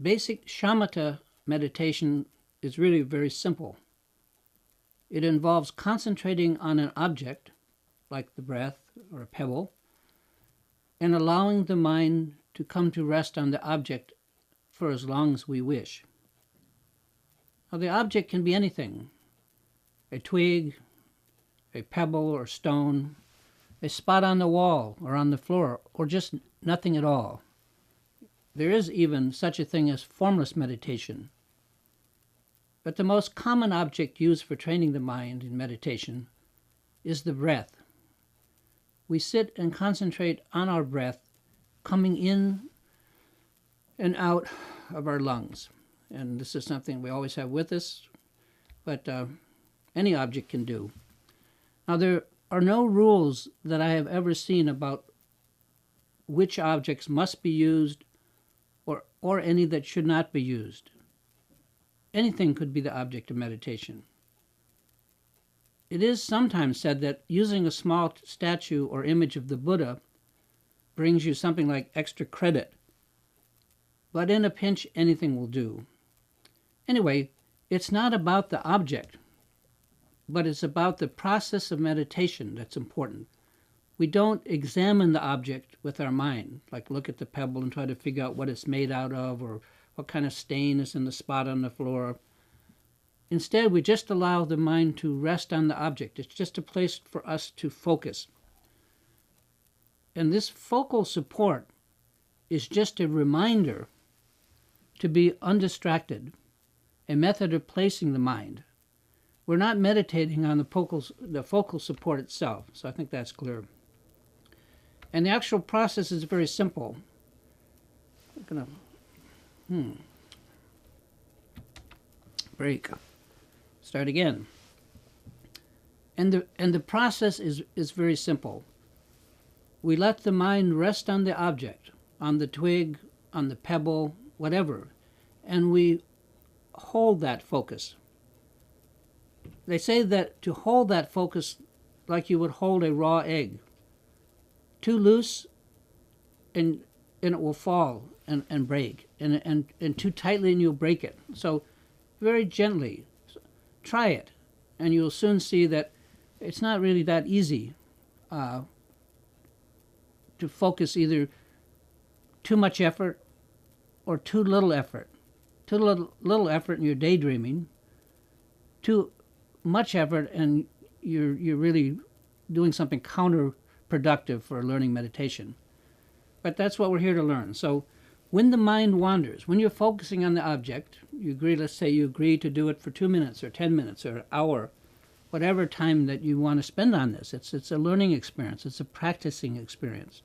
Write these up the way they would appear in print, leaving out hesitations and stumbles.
basic shamatha meditation is really very simple. It involves concentrating on an object, like the breath or a pebble, and allowing the mind to come to rest on the object for as long as we wish. Now, the object can be anything: a twig, a pebble or stone, a spot on the wall or on the floor, or just nothing at all. There is even such a thing as formless meditation. But the most common object used for training the mind in meditation is the breath. We sit and concentrate on our breath coming in and out of our lungs. And this is something we always have with us, but any object can do. Now, there are no rules that I have ever seen about which objects must be used or any that should not be used. Anything could be the object of meditation. It is sometimes said that using a small statue or image of the Buddha brings you something like extra credit, but in a pinch, anything will do. Anyway, it's not about the object, but it's about the process of meditation that's important. We don't examine the object with our mind, like look at the pebble and try to figure out what it's made out of or what kind of stain is in the spot on the floor. Instead, we just allow the mind to rest on the object. It's just a place for us to focus. And this focal support is just a reminder to be undistracted, a method of placing the mind. We're not meditating on the focal support itself, so I think that's clear. And the actual process is very simple. I'm going to break. Start again. And the process is very simple. We let the mind rest on the object, on the twig, on the pebble, whatever, and we hold that focus. They say that to hold that focus like you would hold a raw egg. Too loose and it will fall and break, and too tightly and you'll break it. So very gently, try it, and you'll soon see that it's not really that easy to focus either too much effort or too little effort. Too little effort and you're daydreaming. Too much effort and you're really doing something counterproductive for learning meditation. But that's what we're here to learn. So when the mind wanders, when you're focusing on the object, you agree, let's say you agree to do it for 2 minutes or 10 minutes or an hour, whatever time that you want to spend on this. It's a learning experience. It's a practicing experience.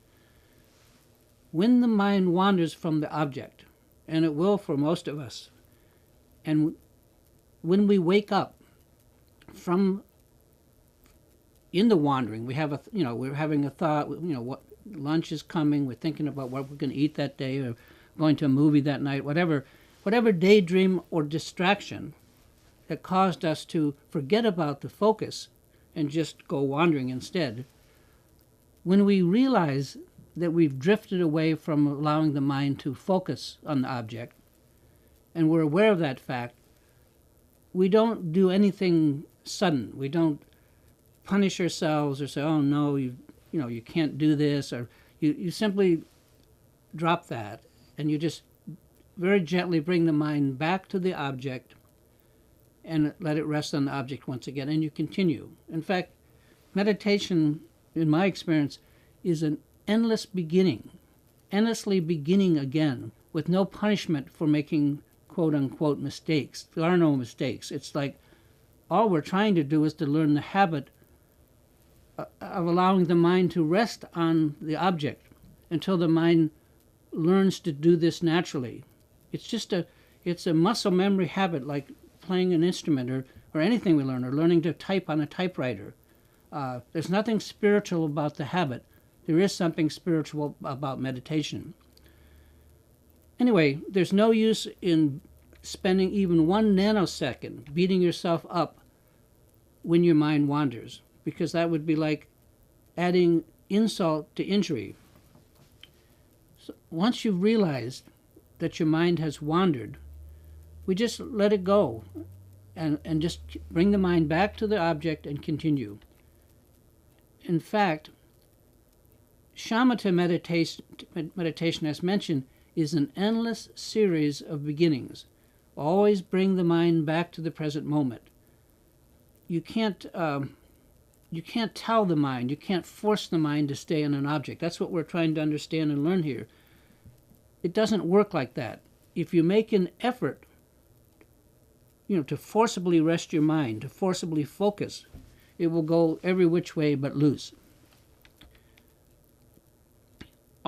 When the mind wanders from the object, and it will for most of us, and when we wake up from in the wandering, we have we're having a thought, what lunch is coming, we're thinking about what we're going to eat that day, or going to a movie that night, whatever daydream or distraction that caused us to forget about the focus and just go wandering instead. When we realize that we've drifted away from allowing the mind to focus on the object, and we're aware of that fact, we don't do anything sudden. We don't punish ourselves or say, oh no, you can't do this, or you simply drop that and you just very gently bring the mind back to the object and let it rest on the object once again, and you continue. In fact, meditation, in my experience, is an endlessly beginning again, with no punishment for making quote-unquote mistakes. There are no mistakes. It's like all we're trying to do is to learn the habit of allowing the mind to rest on the object until the mind learns to do this naturally. It's a muscle memory habit, like playing an instrument or anything we learn, or learning to type on a typewriter. There's nothing spiritual about the habit. There is something spiritual about meditation. Anyway, there's no use in spending even 1 nanosecond beating yourself up when your mind wanders, because that would be like adding insult to injury. So once you've realized that your mind has wandered, we just let it go and just bring the mind back to the object and continue. In fact, shamatha meditation, as mentioned, is an endless series of beginnings. Always bring the mind back to the present moment. You can't tell the mind, you can't force the mind to stay on an object. That's what we're trying to understand and learn here. It doesn't work like that. If you make an effort, to forcibly rest your mind, to forcibly focus, it will go every which way but loose.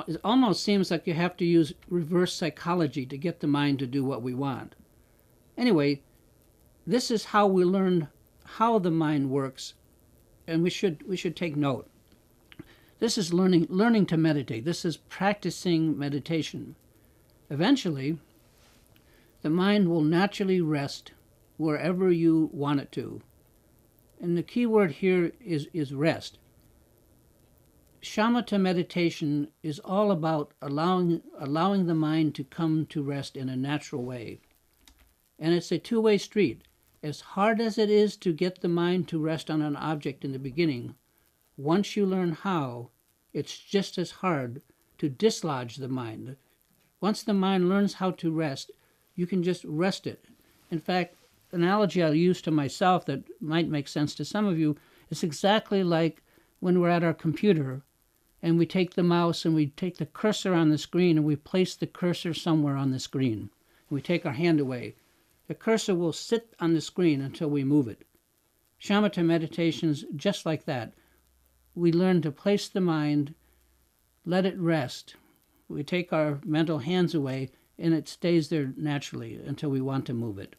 It almost seems like you have to use reverse psychology to get the mind to do what we want. Anyway, this is how we learn how the mind works, and we should take note. This is learning to meditate. This is practicing meditation. Eventually, the mind will naturally rest wherever you want it to. And the key word here is rest. Shamatha meditation is all about allowing the mind to come to rest in a natural way. And it's a two-way street. As hard as it is to get the mind to rest on an object in the beginning, once you learn how, it's just as hard to dislodge the mind. Once the mind learns how to rest, you can just rest it. In fact, the analogy I'll use to myself that might make sense to some of you is exactly like when we're at our computer and we take the mouse and we take the cursor on the screen and we place the cursor somewhere on the screen. And we take our hand away. The cursor will sit on the screen until we move it. Shamatha meditation's just like that. We learn to place the mind, let it rest. We take our mental hands away and it stays there naturally until we want to move it.